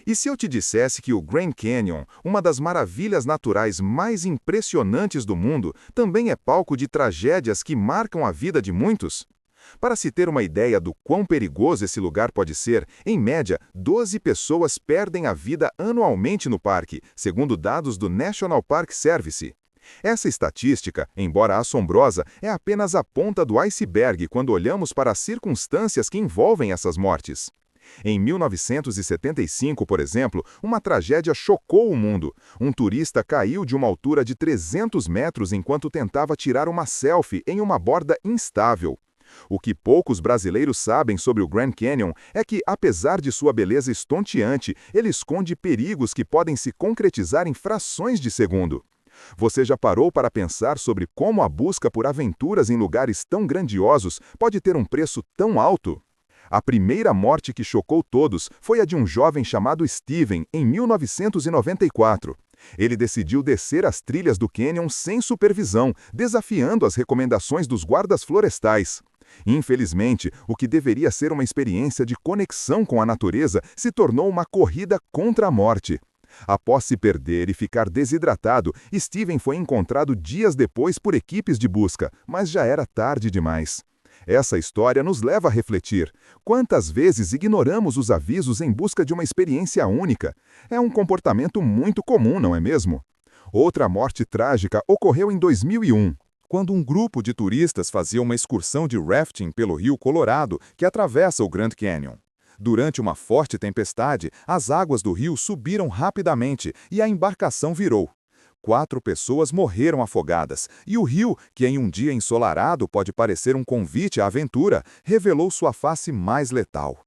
E se eu te dissesse que o Grand Canyon, uma das maravilhas naturais mais impressionantes do mundo, também é palco de tragédias que marcam a vida de muitos? Para se ter uma ideia do quão perigoso esse lugar pode ser, em média, 12 pessoas perdem a vida anualmente no parque, segundo dados do National Park Service. Essa estatística, embora assombrosa, é apenas a ponta do iceberg quando olhamos para as circunstâncias que envolvem essas mortes. Em 1975, por exemplo, uma tragédia chocou o mundo. Um turista caiu de uma altura de 300 metros enquanto tentava tirar uma selfie em uma borda instável. O que poucos brasileiros sabem sobre o Grand Canyon é que, apesar de sua beleza estonteante, ele esconde perigos que podem se concretizar em frações de segundo. Você já parou para pensar sobre como a busca por aventuras em lugares tão grandiosos pode ter um preço tão alto? A primeira morte que chocou todos foi a de um jovem chamado Steven, em 1994. Ele decidiu descer as trilhas do cânion sem supervisão, desafiando as recomendações dos guardas florestais. Infelizmente, o que deveria ser uma experiência de conexão com a natureza se tornou uma corrida contra a morte. Após se perder e ficar desidratado, Steven foi encontrado dias depois por equipes de busca, mas já era tarde demais. Essa história nos leva a refletir. Quantas vezes ignoramos os avisos em busca de uma experiência única? É um comportamento muito comum, não é mesmo? Outra morte trágica ocorreu em 2001, quando um grupo de turistas fazia uma excursão de rafting pelo rio Colorado, que atravessa o Grand Canyon. Durante uma forte tempestade, as águas do rio subiram rapidamente e a embarcação virou. 4 pessoas morreram afogadas, e o rio, que em um dia ensolarado pode parecer um convite à aventura, revelou sua face mais letal.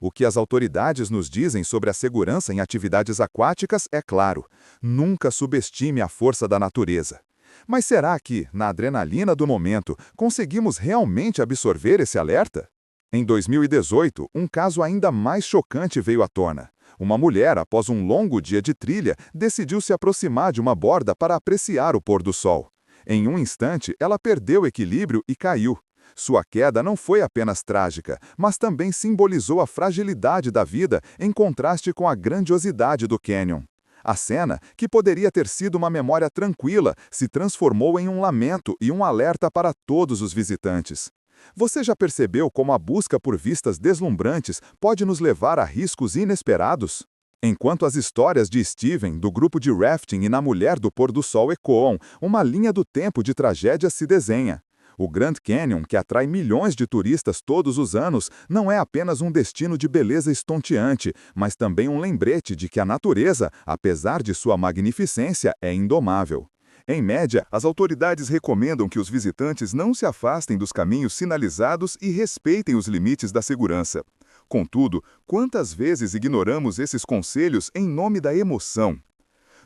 O que as autoridades nos dizem sobre a segurança em atividades aquáticas é claro: nunca subestime a força da natureza. Mas será que, na adrenalina do momento, conseguimos realmente absorver esse alerta? Em 2018, um caso ainda mais chocante veio à tona. Uma mulher, após um longo dia de trilha, decidiu se aproximar de uma borda para apreciar o pôr do sol. Em um instante, ela perdeu o equilíbrio e caiu. Sua queda não foi apenas trágica, mas também simbolizou a fragilidade da vida em contraste com a grandiosidade do cânion. A cena, que poderia ter sido uma memória tranquila, se transformou em um lamento e um alerta para todos os visitantes. Você já percebeu como a busca por vistas deslumbrantes pode nos levar a riscos inesperados? Enquanto as histórias de Steven, do grupo de rafting e na mulher do pôr do sol ecoam, uma linha do tempo de tragédias se desenha. O Grand Canyon, que atrai milhões de turistas todos os anos, não é apenas um destino de beleza estonteante, mas também um lembrete de que a natureza, apesar de sua magnificência, é indomável. Em média, as autoridades recomendam que os visitantes não se afastem dos caminhos sinalizados e respeitem os limites da segurança. Contudo, quantas vezes ignoramos esses conselhos em nome da emoção?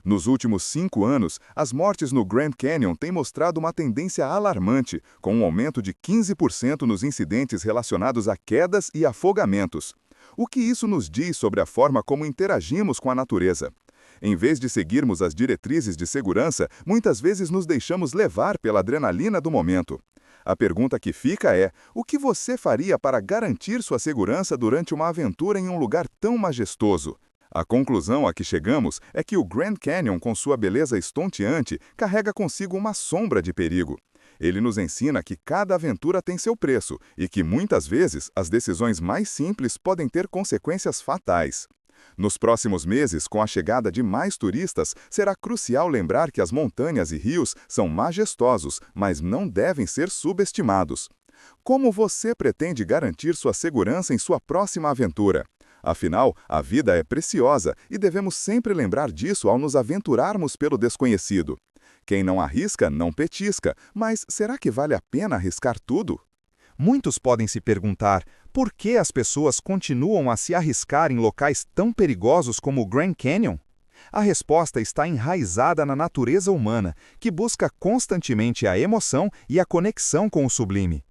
Nos últimos 5 anos, as mortes no Grand Canyon têm mostrado uma tendência alarmante, com um aumento de 15% nos incidentes relacionados a quedas e afogamentos. O que isso nos diz sobre a forma como interagimos com a natureza? Em vez de seguirmos as diretrizes de segurança, muitas vezes nos deixamos levar pela adrenalina do momento. A pergunta que fica é: o que você faria para garantir sua segurança durante uma aventura em um lugar tão majestoso? A conclusão a que chegamos é que o Grand Canyon, com sua beleza estonteante, carrega consigo uma sombra de perigo. Ele nos ensina que cada aventura tem seu preço e que, muitas vezes, as decisões mais simples podem ter consequências fatais. Nos próximos meses, com a chegada de mais turistas, será crucial lembrar que as montanhas e rios são majestosos, mas não devem ser subestimados. Como você pretende garantir sua segurança em sua próxima aventura? Afinal, a vida é preciosa e devemos sempre lembrar disso ao nos aventurarmos pelo desconhecido. Quem não arrisca, não petisca, mas será que vale a pena arriscar tudo? Muitos podem se perguntar por que as pessoas continuam a se arriscar em locais tão perigosos como o Grand Canyon? A resposta está enraizada na natureza humana, que busca constantemente a emoção e a conexão com o sublime.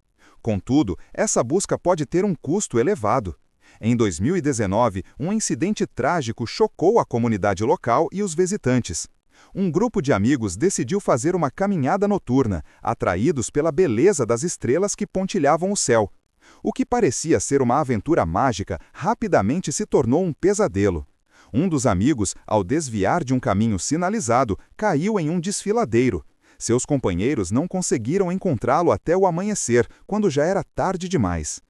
Contudo, essa busca pode ter um custo elevado. Em 2019, um incidente trágico chocou a comunidade local e os visitantes. Um grupo de amigos decidiu fazer uma caminhada noturna, atraídos pela beleza das estrelas que pontilhavam o céu. O que parecia ser uma aventura mágica rapidamente se tornou um pesadelo. Um dos amigos, ao desviar de um caminho sinalizado, caiu em um desfiladeiro. Seus companheiros não conseguiram encontrá-lo até o amanhecer, quando já era tarde demais.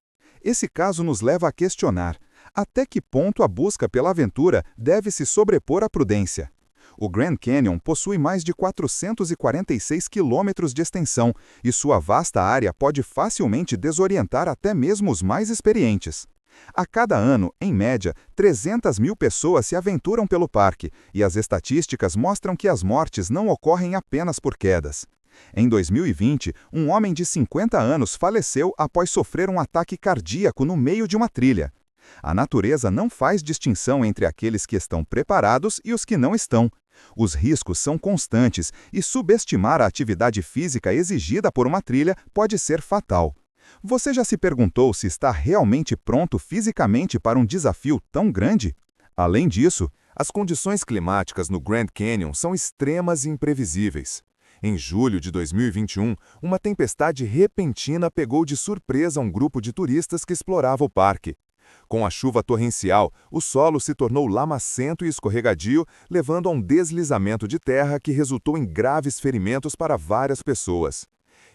Esse caso nos leva a questionar: até que ponto a busca pela aventura deve se sobrepor à prudência? O Grand Canyon possui mais de 446 quilômetros de extensão e sua vasta área pode facilmente desorientar até mesmo os mais experientes. A cada ano, em média, 300 mil pessoas se aventuram pelo parque, e as estatísticas mostram que as mortes não ocorrem apenas por quedas. Em 2020, um homem de 50 anos faleceu após sofrer um ataque cardíaco no meio de uma trilha. A natureza não faz distinção entre aqueles que estão preparados e os que não estão. Os riscos são constantes e subestimar a atividade física exigida por uma trilha pode ser fatal. Você já se perguntou se está realmente pronto fisicamente para um desafio tão grande? Além disso, as condições climáticas no Grand Canyon são extremas e imprevisíveis. Em julho de 2021, uma tempestade repentina pegou de surpresa um grupo de turistas que explorava o parque. Com a chuva torrencial, o solo se tornou lamacento e escorregadio, levando a um deslizamento de terra que resultou em graves ferimentos para várias pessoas.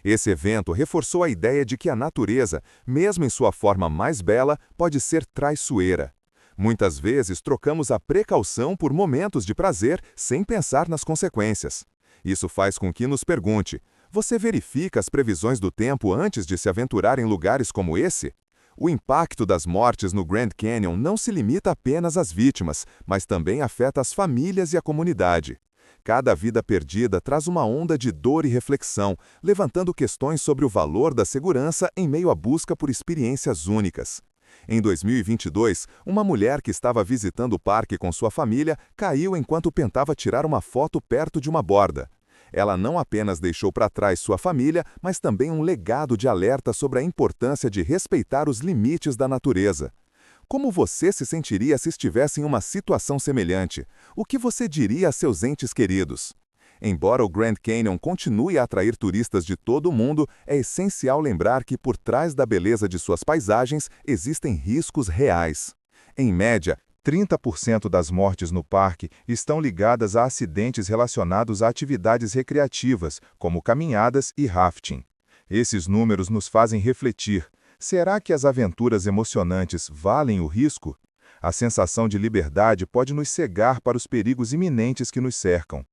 Esse evento reforçou a ideia de que a natureza, mesmo em sua forma mais bela, pode ser traiçoeira. Muitas vezes trocamos a precaução por momentos de prazer sem pensar nas consequências. Isso faz com que nos pergunte: você verifica as previsões do tempo antes de se aventurar em lugares como esse? O impacto das mortes no Grand Canyon não se limita apenas às vítimas, mas também afeta as famílias e a comunidade. Cada vida perdida traz uma onda de dor e reflexão, levantando questões sobre o valor da segurança em meio à busca por experiências únicas. Em 2022, uma mulher que estava visitando o parque com sua família caiu enquanto tentava tirar uma foto perto de uma borda. Ela não apenas deixou para trás sua família, mas também um legado de alerta sobre a importância de respeitar os limites da natureza. Como você se sentiria se estivesse em uma situação semelhante? O que você diria a seus entes queridos? Embora o Grand Canyon continue a atrair turistas de todo o mundo, é essencial lembrar que por trás da beleza de suas paisagens existem riscos reais. Em média, 30% das mortes no parque estão ligadas a acidentes relacionados a atividades recreativas, como caminhadas e rafting. Esses números nos fazem refletir: será que as aventuras emocionantes valem o risco? A sensação de liberdade pode nos cegar para os perigos iminentes que nos cercam.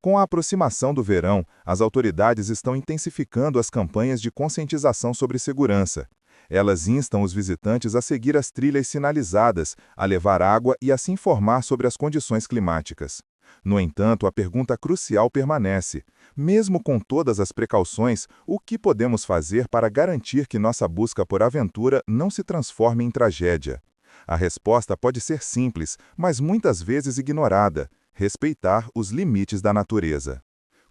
Com a aproximação do verão, as autoridades estão intensificando as campanhas de conscientização sobre segurança. Elas instam os visitantes a seguir as trilhas sinalizadas, a levar água e a se informar sobre as condições climáticas. No entanto, a pergunta crucial permanece: mesmo com todas as precauções, o que podemos fazer para garantir que nossa busca por aventura não se transforme em tragédia? A resposta pode ser simples, mas muitas vezes ignorada: respeitar os limites da natureza.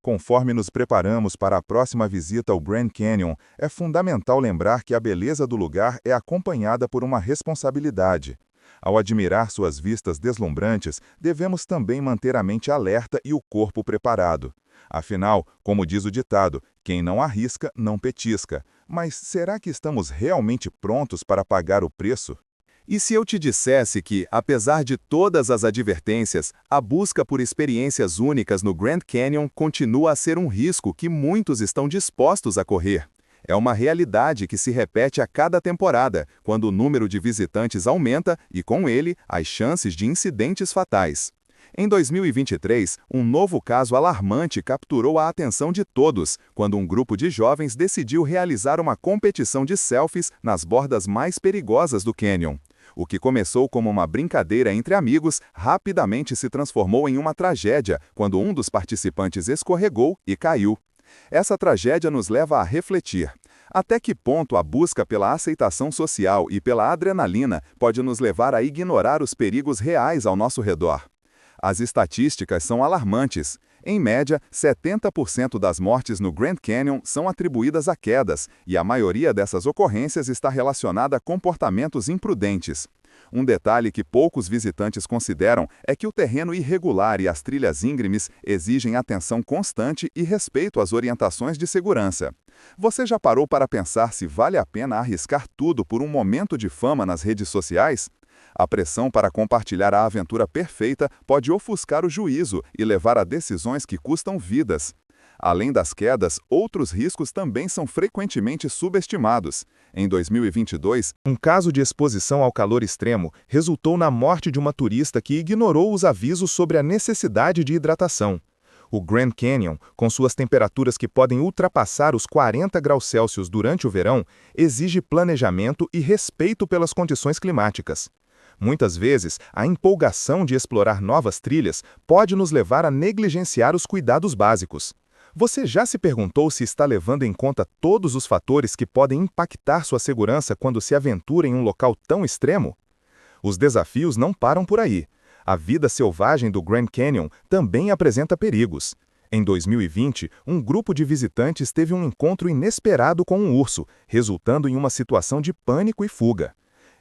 Conforme nos preparamos para a próxima visita ao Grand Canyon, é fundamental lembrar que a beleza do lugar é acompanhada por uma responsabilidade. Ao admirar suas vistas deslumbrantes, devemos também manter a mente alerta e o corpo preparado. Afinal, como diz o ditado, quem não arrisca, não petisca. Mas será que estamos realmente prontos para pagar o preço? E se eu te dissesse que, apesar de todas as advertências, a busca por experiências únicas no Grand Canyon continua a ser um risco que muitos estão dispostos a correr? É uma realidade que se repete a cada temporada, quando o número de visitantes aumenta e, com ele, as chances de incidentes fatais. Em 2023, um novo caso alarmante capturou a atenção de todos, quando um grupo de jovens decidiu realizar uma competição de selfies nas bordas mais perigosas do canyon. O que começou como uma brincadeira entre amigos, rapidamente se transformou em uma tragédia, quando um dos participantes escorregou e caiu. Essa tragédia nos leva a refletir: até que ponto a busca pela aceitação social e pela adrenalina pode nos levar a ignorar os perigos reais ao nosso redor? As estatísticas são alarmantes. Em média, 70% das mortes no Grand Canyon são atribuídas a quedas, e a maioria dessas ocorrências está relacionada a comportamentos imprudentes. Um detalhe que poucos visitantes consideram é que o terreno irregular e as trilhas íngremes exigem atenção constante e respeito às orientações de segurança. Você já parou para pensar se vale a pena arriscar tudo por um momento de fama nas redes sociais? A pressão para compartilhar a aventura perfeita pode ofuscar o juízo e levar a decisões que custam vidas. Além das quedas, outros riscos também são frequentemente subestimados. Em 2022, um caso de exposição ao calor extremo resultou na morte de uma turista que ignorou os avisos sobre a necessidade de hidratação. O Grand Canyon, com suas temperaturas que podem ultrapassar os 40 graus Celsius durante o verão, exige planejamento e respeito pelas condições climáticas. Muitas vezes, a empolgação de explorar novas trilhas pode nos levar a negligenciar os cuidados básicos. Você já se perguntou se está levando em conta todos os fatores que podem impactar sua segurança quando se aventura em um local tão extremo? Os desafios não param por aí. A vida selvagem do Grand Canyon também apresenta perigos. Em 2020, um grupo de visitantes teve um encontro inesperado com um urso, resultando em uma situação de pânico e fuga.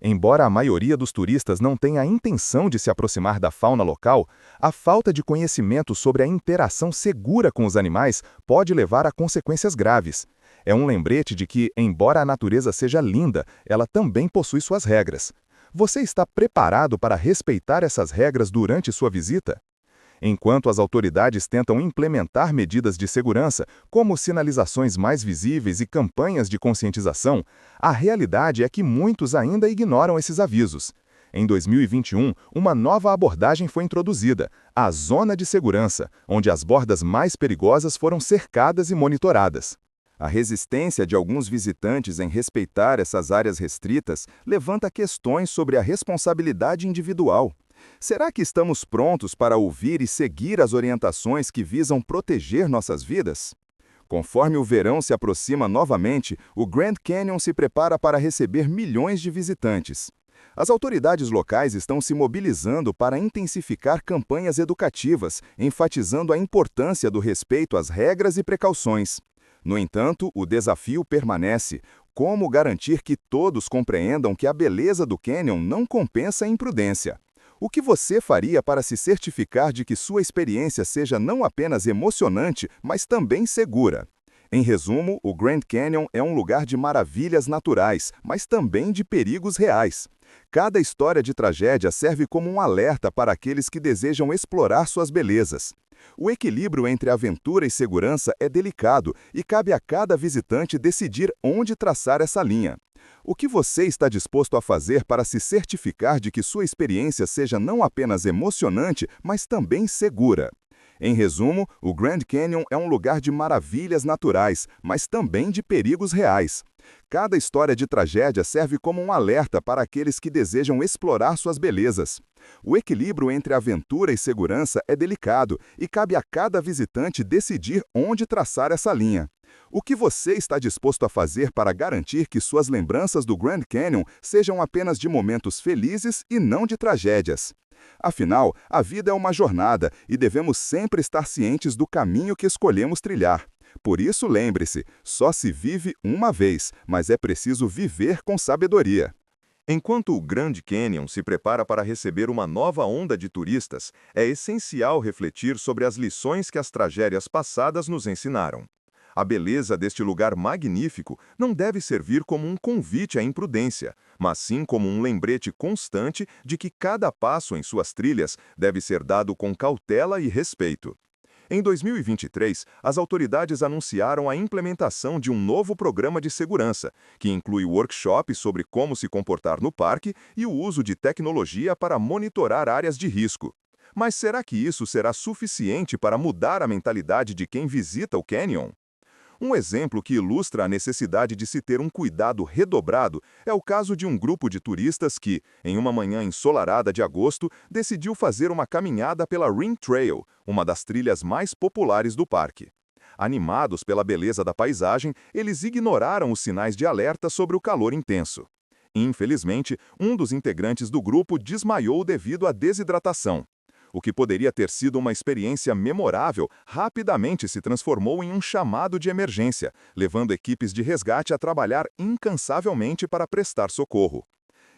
Embora a maioria dos turistas não tenha a intenção de se aproximar da fauna local, a falta de conhecimento sobre a interação segura com os animais pode levar a consequências graves. É um lembrete de que, embora a natureza seja linda, ela também possui suas regras. Você está preparado para respeitar essas regras durante sua visita? Enquanto as autoridades tentam implementar medidas de segurança, como sinalizações mais visíveis e campanhas de conscientização, a realidade é que muitos ainda ignoram esses avisos. Em 2021, uma nova abordagem foi introduzida, a Zona de Segurança, onde as bordas mais perigosas foram cercadas e monitoradas. A resistência de alguns visitantes em respeitar essas áreas restritas levanta questões sobre a responsabilidade individual. Será que estamos prontos para ouvir e seguir as orientações que visam proteger nossas vidas? Conforme o verão se aproxima novamente, o Grand Canyon se prepara para receber milhões de visitantes. As autoridades locais estão se mobilizando para intensificar campanhas educativas, enfatizando a importância do respeito às regras e precauções. No entanto, o desafio permanece: como garantir que todos compreendam que a beleza do Canyon não compensa a imprudência? O que você faria para se certificar de que sua experiência seja não apenas emocionante, mas também segura? Em resumo, o Grand Canyon é um lugar de maravilhas naturais, mas também de perigos reais. Cada história de tragédia serve como um alerta para aqueles que desejam explorar suas belezas. O equilíbrio entre aventura e segurança é delicado e cabe a cada visitante decidir onde traçar essa linha. O que você está disposto a fazer para se certificar de que sua experiência seja não apenas emocionante, mas também segura? Em resumo, o Grand Canyon é um lugar de maravilhas naturais, mas também de perigos reais. Cada história de tragédia serve como um alerta para aqueles que desejam explorar suas belezas. O equilíbrio entre aventura e segurança é delicado e cabe a cada visitante decidir onde traçar essa linha. O que você está disposto a fazer para garantir que suas lembranças do Grand Canyon sejam apenas de momentos felizes e não de tragédias? Afinal, a vida é uma jornada e devemos sempre estar cientes do caminho que escolhemos trilhar. Por isso, lembre-se, só se vive uma vez, mas é preciso viver com sabedoria. Enquanto o Grand Canyon se prepara para receber uma nova onda de turistas, é essencial refletir sobre as lições que as tragédias passadas nos ensinaram. A beleza deste lugar magnífico não deve servir como um convite à imprudência, mas sim como um lembrete constante de que cada passo em suas trilhas deve ser dado com cautela e respeito. Em 2023, as autoridades anunciaram a implementação de um novo programa de segurança, que inclui workshops sobre como se comportar no parque e o uso de tecnologia para monitorar áreas de risco. Mas será que isso será suficiente para mudar a mentalidade de quem visita o Canyon? Um exemplo que ilustra a necessidade de se ter um cuidado redobrado é o caso de um grupo de turistas que, em uma manhã ensolarada de agosto, decidiu fazer uma caminhada pela Ring Trail, uma das trilhas mais populares do parque. Animados pela beleza da paisagem, eles ignoraram os sinais de alerta sobre o calor intenso. Infelizmente, um dos integrantes do grupo desmaiou devido à desidratação. O que poderia ter sido uma experiência memorável rapidamente se transformou em um chamado de emergência, levando equipes de resgate a trabalhar incansavelmente para prestar socorro.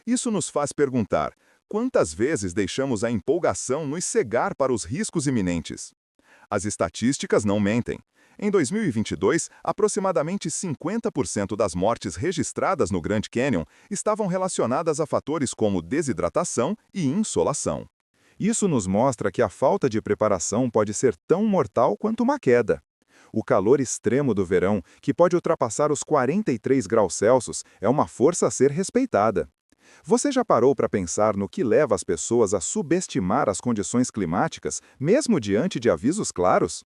Isso nos faz perguntar: quantas vezes deixamos a empolgação nos cegar para os riscos iminentes? As estatísticas não mentem. Em 2022, aproximadamente 50% das mortes registradas no Grand Canyon estavam relacionadas a fatores como desidratação e insolação. Isso nos mostra que a falta de preparação pode ser tão mortal quanto uma queda. O calor extremo do verão, que pode ultrapassar os 43 graus Celsius, é uma força a ser respeitada. Você já parou para pensar no que leva as pessoas a subestimar as condições climáticas, mesmo diante de avisos claros?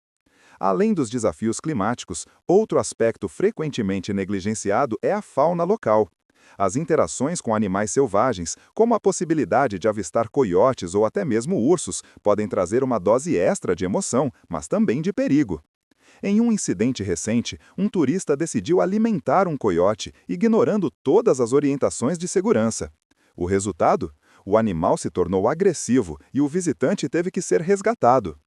Além dos desafios climáticos, outro aspecto frequentemente negligenciado é a fauna local. As interações com animais selvagens, como a possibilidade de avistar coiotes ou até mesmo ursos, podem trazer uma dose extra de emoção, mas também de perigo. Em um incidente recente, um turista decidiu alimentar um coiote, ignorando todas as orientações de segurança. O resultado? O animal se tornou agressivo e o visitante teve que ser resgatado.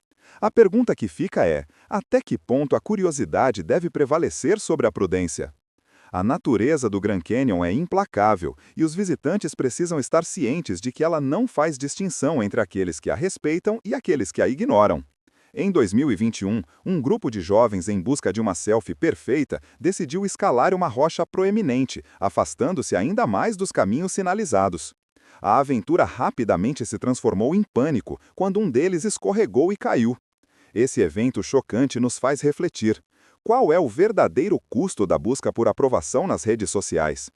A pergunta que fica é: até que ponto a curiosidade deve prevalecer sobre a prudência? A natureza do Grand Canyon é implacável e os visitantes precisam estar cientes de que ela não faz distinção entre aqueles que a respeitam e aqueles que a ignoram. Em 2021, um grupo de jovens em busca de uma selfie perfeita decidiu escalar uma rocha proeminente, afastando-se ainda mais dos caminhos sinalizados. A aventura rapidamente se transformou em pânico quando um deles escorregou e caiu. Esse evento chocante nos faz refletir. Qual é o verdadeiro custo da busca por aprovação nas redes sociais?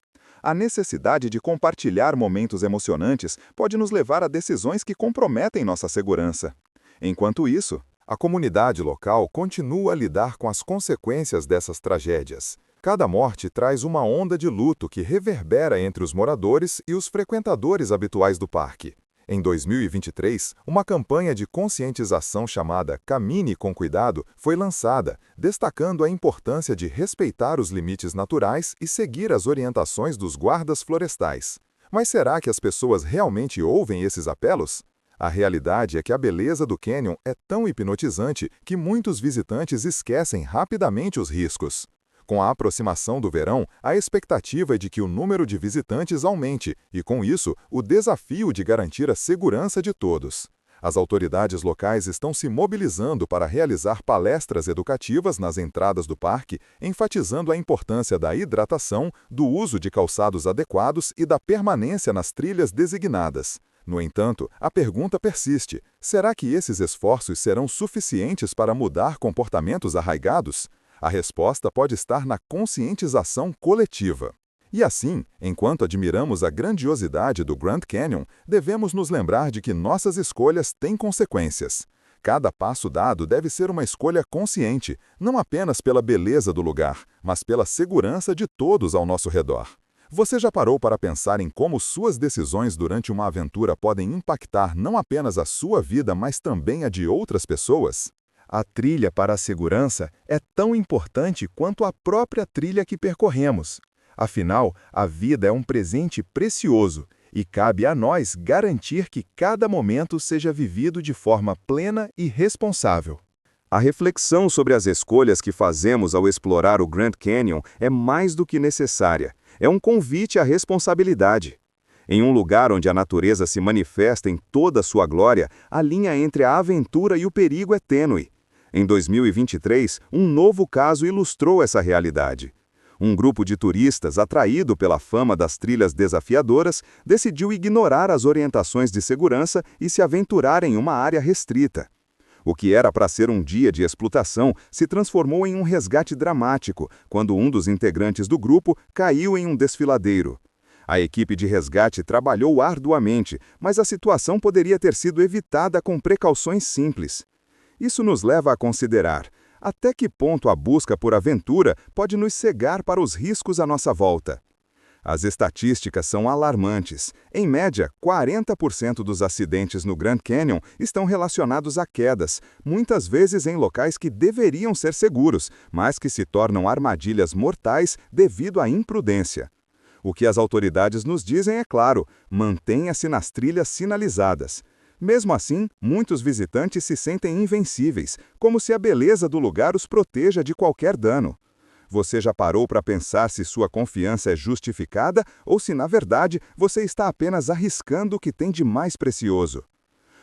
A necessidade de compartilhar momentos emocionantes pode nos levar a decisões que comprometem nossa segurança. Enquanto isso, a comunidade local continua a lidar com as consequências dessas tragédias. Cada morte traz uma onda de luto que reverbera entre os moradores e os frequentadores habituais do parque. Em 2023, uma campanha de conscientização chamada Camine com Cuidado foi lançada, destacando a importância de respeitar os limites naturais e seguir as orientações dos guardas florestais. Mas será que as pessoas realmente ouvem esses apelos? A realidade é que a beleza do cânion é tão hipnotizante que muitos visitantes esquecem rapidamente os riscos. Com a aproximação do verão, a expectativa é de que o número de visitantes aumente e, com isso, o desafio de garantir a segurança de todos. As autoridades locais estão se mobilizando para realizar palestras educativas nas entradas do parque, enfatizando a importância da hidratação, do uso de calçados adequados e da permanência nas trilhas designadas. No entanto, a pergunta persiste: será que esses esforços serão suficientes para mudar comportamentos arraigados? A resposta pode estar na conscientização coletiva. E assim, enquanto admiramos a grandiosidade do Grand Canyon, devemos nos lembrar de que nossas escolhas têm consequências. Cada passo dado deve ser uma escolha consciente, não apenas pela beleza do lugar, mas pela segurança de todos ao nosso redor. Você já parou para pensar em como suas decisões durante uma aventura podem impactar não apenas a sua vida, mas também a de outras pessoas? A trilha para a segurança é tão importante quanto a própria trilha que percorremos. Afinal, a vida é um presente precioso e cabe a nós garantir que cada momento seja vivido de forma plena e responsável. A reflexão sobre as escolhas que fazemos ao explorar o Grand Canyon é mais do que necessária. É um convite à responsabilidade. Em um lugar onde a natureza se manifesta em toda a sua glória, a linha entre a aventura e o perigo é tênue. Em 2023, um novo caso ilustrou essa realidade. Um grupo de turistas, atraído pela fama das trilhas desafiadoras, decidiu ignorar as orientações de segurança e se aventurar em uma área restrita. O que era para ser um dia de exploração se transformou em um resgate dramático, quando um dos integrantes do grupo caiu em um desfiladeiro. A equipe de resgate trabalhou arduamente, mas a situação poderia ter sido evitada com precauções simples. Isso nos leva a considerar: até que ponto a busca por aventura pode nos cegar para os riscos à nossa volta? As estatísticas são alarmantes. Em média, 40% dos acidentes no Grand Canyon estão relacionados a quedas, muitas vezes em locais que deveriam ser seguros, mas que se tornam armadilhas mortais devido à imprudência. O que as autoridades nos dizem é claro: mantenha-se nas trilhas sinalizadas. Mesmo assim, muitos visitantes se sentem invencíveis, como se a beleza do lugar os proteja de qualquer dano. Você já parou para pensar se sua confiança é justificada ou se, na verdade, você está apenas arriscando o que tem de mais precioso?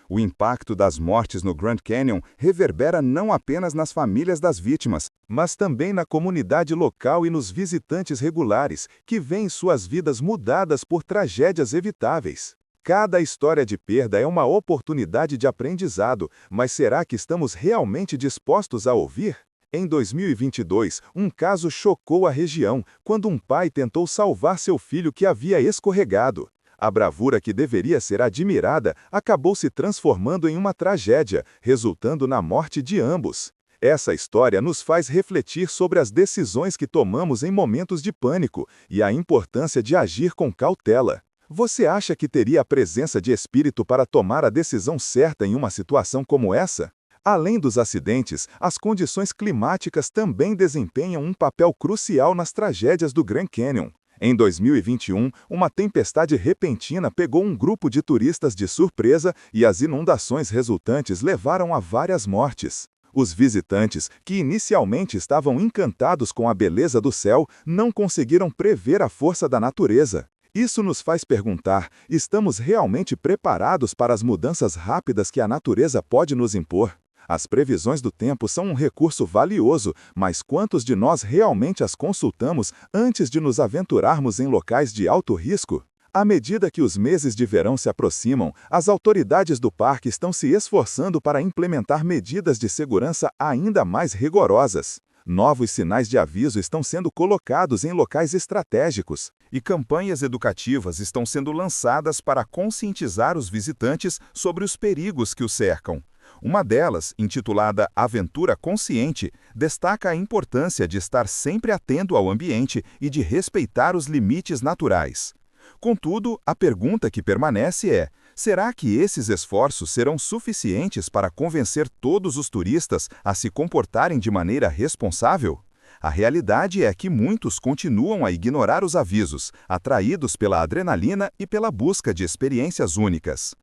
O impacto das mortes no Grand Canyon reverbera não apenas nas famílias das vítimas, mas também na comunidade local e nos visitantes regulares, que veem suas vidas mudadas por tragédias evitáveis. Cada história de perda é uma oportunidade de aprendizado, mas será que estamos realmente dispostos a ouvir? Em 2022, um caso chocou a região, quando um pai tentou salvar seu filho que havia escorregado. A bravura que deveria ser admirada acabou se transformando em uma tragédia, resultando na morte de ambos. Essa história nos faz refletir sobre as decisões que tomamos em momentos de pânico e a importância de agir com cautela. Você acha que teria a presença de espírito para tomar a decisão certa em uma situação como essa? Além dos acidentes, as condições climáticas também desempenham um papel crucial nas tragédias do Grand Canyon. Em 2021, uma tempestade repentina pegou um grupo de turistas de surpresa e as inundações resultantes levaram a várias mortes. Os visitantes, que inicialmente estavam encantados com a beleza do céu, não conseguiram prever a força da natureza. Isso nos faz perguntar: estamos realmente preparados para as mudanças rápidas que a natureza pode nos impor? As previsões do tempo são um recurso valioso, mas quantos de nós realmente as consultamos antes de nos aventurarmos em locais de alto risco? À medida que os meses de verão se aproximam, as autoridades do parque estão se esforçando para implementar medidas de segurança ainda mais rigorosas. Novos sinais de aviso estão sendo colocados em locais estratégicos, e campanhas educativas estão sendo lançadas para conscientizar os visitantes sobre os perigos que os cercam. Uma delas, intitulada Aventura Consciente, destaca a importância de estar sempre atento ao ambiente e de respeitar os limites naturais. Contudo, a pergunta que permanece é: será que esses esforços serão suficientes para convencer todos os turistas a se comportarem de maneira responsável? A realidade é que muitos continuam a ignorar os avisos, atraídos pela adrenalina e pela busca de experiências únicas.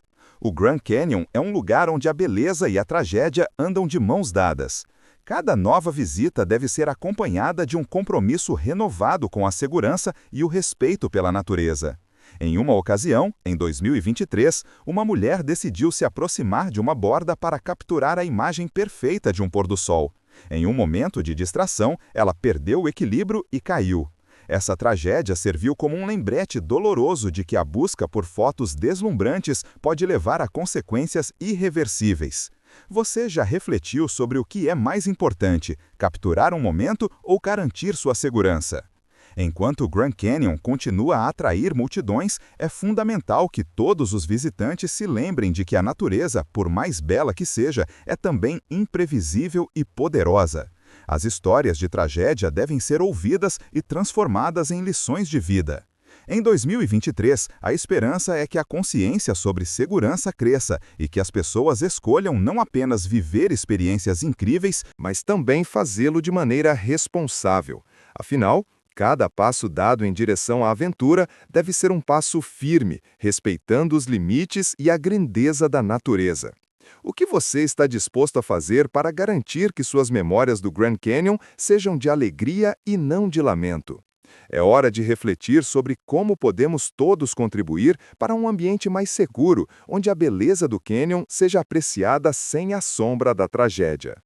O Grand Canyon é um lugar onde a beleza e a tragédia andam de mãos dadas. Cada nova visita deve ser acompanhada de um compromisso renovado com a segurança e o respeito pela natureza. Em uma ocasião, em 2023, uma mulher decidiu se aproximar de uma borda para capturar a imagem perfeita de um pôr-do-sol. Em um momento de distração, ela perdeu o equilíbrio e caiu. Essa tragédia serviu como um lembrete doloroso de que a busca por fotos deslumbrantes pode levar a consequências irreversíveis. Você já refletiu sobre o que é mais importante, capturar um momento ou garantir sua segurança? Enquanto o Grand Canyon continua a atrair multidões, é fundamental que todos os visitantes se lembrem de que a natureza, por mais bela que seja, é também imprevisível e poderosa. As histórias de tragédia devem ser ouvidas e transformadas em lições de vida. Em 2023, a esperança é que a consciência sobre segurança cresça e que as pessoas escolham não apenas viver experiências incríveis, mas também fazê-lo de maneira responsável. Afinal, cada passo dado em direção à aventura deve ser um passo firme, respeitando os limites e a grandeza da natureza. O que você está disposto a fazer para garantir que suas memórias do Grand Canyon sejam de alegria e não de lamento? É hora de refletir sobre como podemos todos contribuir para um ambiente mais seguro, onde a beleza do Canyon seja apreciada sem a sombra da tragédia.